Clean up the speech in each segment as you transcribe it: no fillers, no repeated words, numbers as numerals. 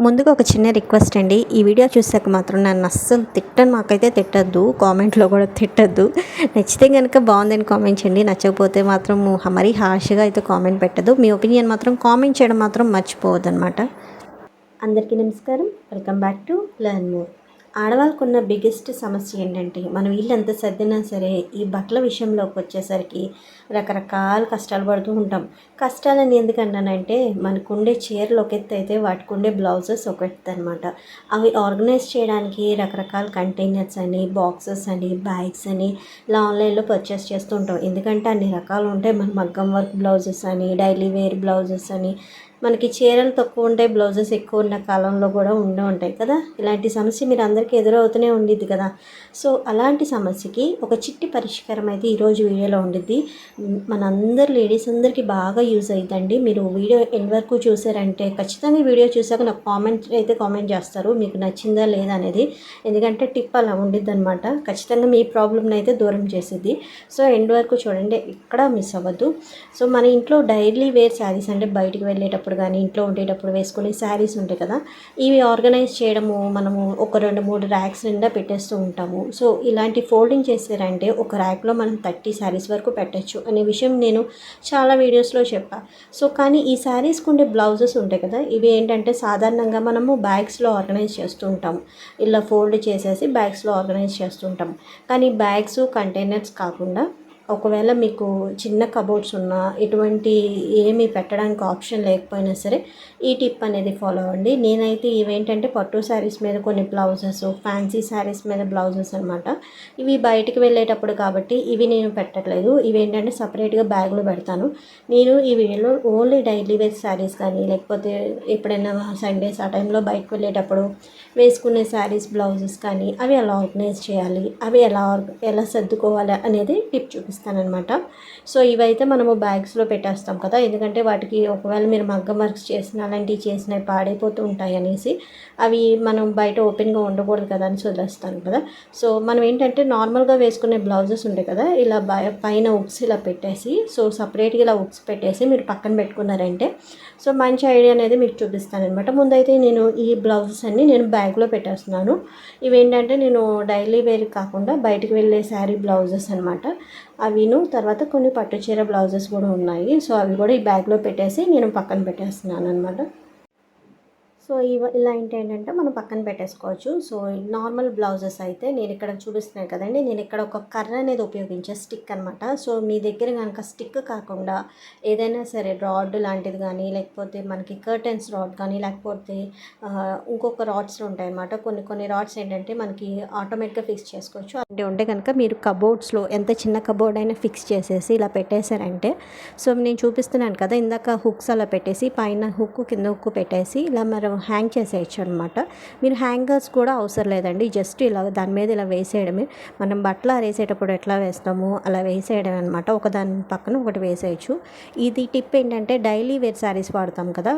ముందుగా ఒక చిన్న రిక్వెస్ట్ అండి. ఈ వీడియో చూసాక మాత్రం నన్ను అస్సలు నాకైతే తిట్టద్దు, కామెంట్లో కూడా తిట్టద్దు. నచ్చితే కనుక బాగుందని కామెంట్ చేయండి, నచ్చకపోతే మాత్రం మరీ హార్ష్గా అయితే కామెంట్ పెట్టద్దు. మీ ఒపీనియన్ మాత్రం కామెంట్ చేయడం మాత్రం మర్చిపోవద్దు అనమాట. అందరికీ నమస్కారం, welcome back to learn more. ఆడవాళ్ళకున్న బిగ్గెస్ట్ సమస్య ఏంటంటే, మనం ఇల్లు ఎంత సర్దినా సరే ఈ బట్టల విషయంలోకి వచ్చేసరికి రకరకాల కష్టాలు పడుతూ ఉంటాం. కష్టాలని ఎందుకన్నానంటే, మనకు ఉండే చీరలు ఒక ఎత్తు అయితే వాటికి ఉండే బ్లౌజెస్ ఒక ఎత్తు అనమాట. అవి ఆర్గనైజ్ చేయడానికి రకరకాల కంటైనర్స్ అని, బాక్సెస్ అని, బ్యాగ్స్ అని ఇలా ఆన్లైన్లో పర్చేస్ చేస్తూ ఉంటాం. ఎందుకంటే అన్ని రకాలు ఉంటాయి. మన మగ్గం వర్క్ బ్లౌజెస్ అని, డైలీ వేర్ బ్లౌజెస్ అని, మనకి చీరలు తక్కువ ఉంటాయి, బ్లౌజెస్ ఎక్కువ ఉన్న కాలంలో కూడా ఉంటాయి కదా. ఇలాంటి సమస్య మీరు అందరికీ ఎదురవుతూనే ఉండిద్ది కదా. సో అలాంటి సమస్యకి ఒక చిట్టి పరిష్కారం అయితే ఈరోజు వీడియోలో ఉండిద్ది. మనందరు లేడీస్ అందరికీ బాగా యూజ్ అవుతుందండి. మీరు వీడియో ఎండ్ వరకు చూసారంటే ఖచ్చితంగా వీడియో చూసాక నాకు కామెంట్ చేస్తారు మీకు నచ్చిందా లేదా అనేది. ఎందుకంటే టిప్ అలా ఉండిద్ది అనమాట. ఖచ్చితంగా మీ ప్రాబ్లమ్ని అయితే దూరం చేసేది. సో ఎండ్ వరకు చూడండి, ఇక్కడ మిస్ అవ్వద్దు. సో మన ఇంట్లో డైలీ వేర్ శారీస్ అంటే బయటికి వెళ్ళేటప్పుడు కానీ ఇంట్లో ఉండేటప్పుడు వేసుకునే శారీస్ ఉంటాయి కదా, ఇవి ఆర్గనైజ్ చేయడము మనము ఒక 2-3 ర్యాక్స్ నిండా పెట్టేస్తూ ఉంటాము. సో ఇలాంటి ఫోల్డింగ్ చేసారంటే ఒక ర్యాక్లో మనం 30 శారీస్ వరకు పెట్టచ్చు అనే విషయం నేను చాలా వీడియోస్లో చెప్పా. సో కానీ ఈ శారీస్కి ఉండే బ్లౌజెస్ ఉంటాయి కదా, ఇవి ఏంటంటే సాధారణంగా మనము బ్యాగ్స్లో ఆర్గనైజ్ చేస్తూ ఉంటాము. ఇలా ఫోల్డ్ చేసేసి బ్యాగ్స్లో ఆర్గనైజ్ చేస్తుంటాం. కానీ బ్యాగ్స్ కంటైనర్స్ కాకుండా ఒకవేళ మీకు చిన్న కబోర్డ్స్ ఉన్నా, ఎటువంటి ఏమీ పెట్టడానికి ఆప్షన్ లేకపోయినా సరే ఈ టిప్ అనేది ఫాలో అవ్వండి. నేనైతే ఇవేంటంటే పట్టు శారీస్ మీద కొన్ని బ్లౌజెస్, ఫ్యాన్సీ శారీస్ మీద బ్లౌజెస్ అనమాట. ఇవి బయటికి వెళ్ళేటప్పుడు కాబట్టి ఇవి నేను పెట్టట్లేదు. ఇవేంటంటే సపరేట్గా బ్యాగ్లో పెడతాను. నేను ఈ వీడియోలో ఓన్లీ డైలీ వేర్ శారీస్ కానీ, లేకపోతే ఎప్పుడైనా సండేస్ ఆ టైంలో బయటకు వెళ్ళేటప్పుడు వేసుకునే శారీస్ బ్లౌజెస్ కానీ అవి ఎలా ఆర్గనైజ్ చేయాలి, అవి ఎలా సర్దుకోవాలి అనేది టిప్ చూపిస్తానమాట. సో ఇవైతే మనము బ్యాగ్స్లో పెట్టేస్తాం కదా, ఎందుకంటే వాటికి ఒకవేళ మీరు మగ్గం వర్క్స్ చేసిన అలాంటివి చేసినవి పాడైపోతూ ఉంటాయి అనేసి అవి మనం బయట ఓపెన్గా ఉండకూడదు కదా అని వదిలేస్తాను కదా. సో మనం ఏంటంటే నార్మల్గా వేసుకునే బ్లౌజెస్ ఉంటాయి కదా, ఇలా పైన ఉక్స్ ఇలా పెట్టేసి, సో సపరేట్గా ఇలా ఉక్స్ పెట్టేసి మీరు పక్కన పెట్టుకున్నారంటే సో మంచి ఐడియా అనేది మీకు చూపిస్తాను అనమాట. ముందైతే నేను ఈ బ్లౌజెస్ అన్నీ నేను బ్యాగ్లో పెట్టేస్తున్నాను. ఇవేంటంటే నేను డైలీ వేర్ కాకుండా బయటకు వెళ్ళే శారీ బ్లౌజెస్ అనమాట. అవిను తర్వాత కొన్ని పట్టు చీర బ్లౌజెస్ కూడా ఉన్నాయి. సో అవి కూడా ఈ బ్యాగ్లో పెట్టేసి నేను పక్కన పెట్టేస్తున్నాను అనమాట. సో ఇలా ఏంటంటే మనం పక్కన పెట్టేసుకోవచ్చు. సో నార్మల్ బ్లౌజెస్ అయితే నేను ఇక్కడ చూపిస్తున్నాను కదండి, నేను ఇక్కడ ఒక కర్ర అనేది ఉపయోగించే స్టిక్ అనమాట. సో మీ దగ్గర కనుక స్టిక్ కాకుండా ఏదైనా సరే రాడ్ లాంటిది కానీ, లేకపోతే మనకి కర్టెన్స్ రాడ్ కానీ, లేకపోతే ఇంకొక రాడ్స్ ఉంటాయి అన్నమాట. కొన్ని రాడ్స్ ఏంటంటే మనకి ఆటోమేటిక్గా ఫిక్స్ చేసుకోవచ్చు. అంటే ఉంటే కనుక మీరు కబోర్డ్స్లో ఎంత చిన్న కబోర్డ్ అయినా ఫిక్స్ చేసేసి ఇలా పెట్టేశారంటే, సో నేను చూపిస్తున్నాను కదా ఇందాక హుక్స్ అలా పెట్టేసి పైన హుక్ కింద హుక్ పెట్టేసి ఇలా మనం హ్యాంగ్ చేసేయచ్చు అనమాట. మీరు హ్యాంగర్స్ కూడా అవసరం లేదండి, జస్ట్ ఇలా దాని మీద ఇలా వేసేయడమే. మనం బట్టలు ఆరేసేటప్పుడు ఎట్లా వేస్తామో అలా వేసేయడం అనమాట. ఒకదాని పక్కన ఒకటి వేసేయచ్చు. ఇది టిప్ ఏంటంటే డైలీ వేర్ శారీస్ వాడతాం కదా,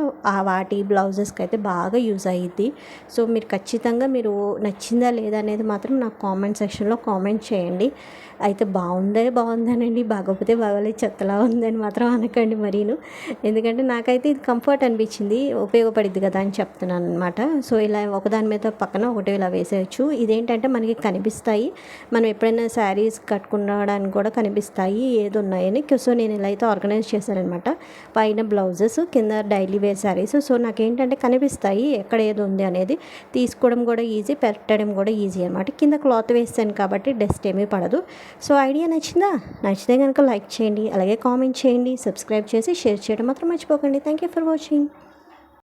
వాటి బ్లౌజెస్కి అయితే బాగా యూజ్ అయ్యిద్ది. సో మీరు ఖచ్చితంగా మీరు నచ్చిందా లేదా అనేది మాత్రం నాకు కామెంట్ సెక్షన్లో కామెంట్ చేయండి. అయితే బాగుందనండి, బాగోకపోతే బాగోలేదు, చెత్తలా ఉందని మాత్రం అనకండి మరీను. ఎందుకంటే నాకైతే ఇది కంఫర్ట్ అనిపించింది, ఉపయోగపడిద్ది కదా అని చెప్తున్నాను అనమాట. సో ఇలా ఒకదాని మీద పక్కన ఒకటి ఇలా వేసేయచ్చు. ఇదేంటంటే మనకి కనిపిస్తాయి, మనం ఎప్పుడైనా శారీస్ కట్టుకునడానికి కూడా కనిపిస్తాయి ఏది ఉన్నాయని. సో నేను ఇలా అయితే ఆర్గనైజ్ చేశానమాట. పైన బ్లౌజెస్, కింద డైలీ వేర్ శారీస్. సో నాకేంటంటే కనిపిస్తాయి ఎక్కడ ఏది ఉంది అనేది, తీసుకోవడం కూడా ఈజీ, పెట్టడం కూడా ఈజీ అనమాట. కింద క్లాత్ వేస్తాను కాబట్టి డస్ట్ ఏమీ పడదు. సో ఐడియా నచ్చితే కనుక లైక్ చేయండి, అలాగే కామెంట్ చేయండి, సబ్స్క్రైబ్ చేసి షేర్ చేయడం మాత్రం మర్చిపోకండి. Thank you for watching.